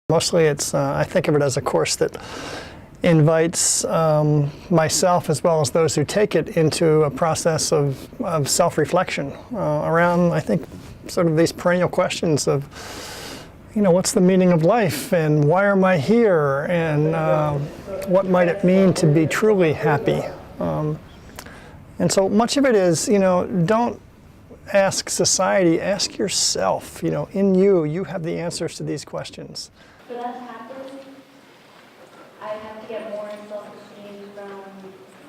Mostly it's, I think of it as a course that invites myself as well as those who take it into a process of self-reflection around, I think, sort of these perennial questions of, you know, what's the meaning of life and why am I here and what might it mean to be truly happy? And so much of it is, you know, don't ask society, ask yourself. You know, in you have the answers to these questions. For that to happen, I have to get more self-esteem from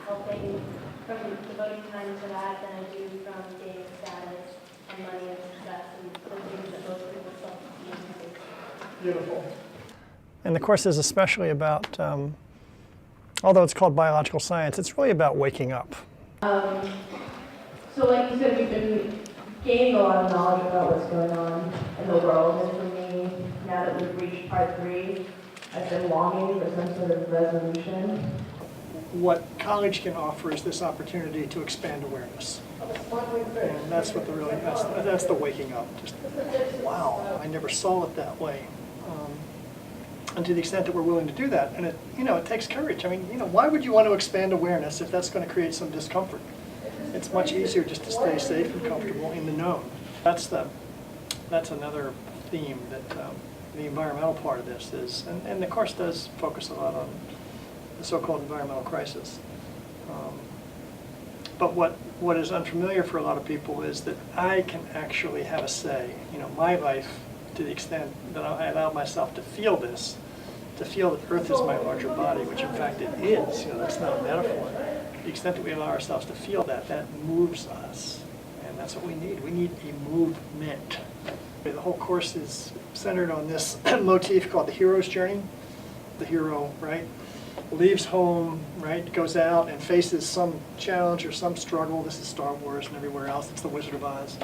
helping, from devoting time to that than I do from gaining status and money and success and the things that most people self-esteem. Beautiful. And the course is especially about, although it's called biological science, it's really about waking up. So like you said, we've been gaining a lot of knowledge about what's going on in the world, and for me, now that we've reached part 3, I've been longing for some sort of resolution. What college can offer is this opportunity to expand awareness. And that's what that's the waking up. Just, wow, I never saw it that way. And to the extent that we're willing to do that, and it takes courage. I mean, why would you want to expand awareness if that's going to create some discomfort? It's much easier just to stay safe and comfortable in the known. That's another theme that the environmental part of this is, and the course does focus a lot on the so-called environmental crisis. But what is unfamiliar for a lot of people is that I can actually have a say. My life, to the extent that I allow myself to feel this, to feel that Earth is my larger body, which in fact it is. That's not a metaphor. To the extent that we allow ourselves to feel that moves us, and that's what we need. We need a movement. The whole course is centered on this motif called the hero's journey. The hero, right, leaves home, right, goes out and faces some challenge or some struggle. This is Star Wars and everywhere else. It's the Wizard of Oz.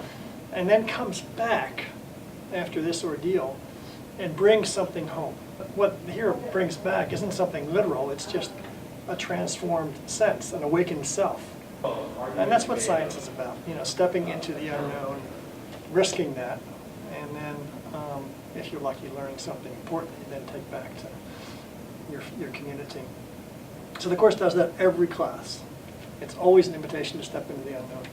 And then comes back after this ordeal and brings something home. What the hero brings back isn't something literal. It's just a transformed sense, an awakened self. And that's what science is about, stepping into the unknown, risking that, and then, if you're lucky, learning something important you then take back to your community. So the course does that every class. It's always an invitation to step into the unknown.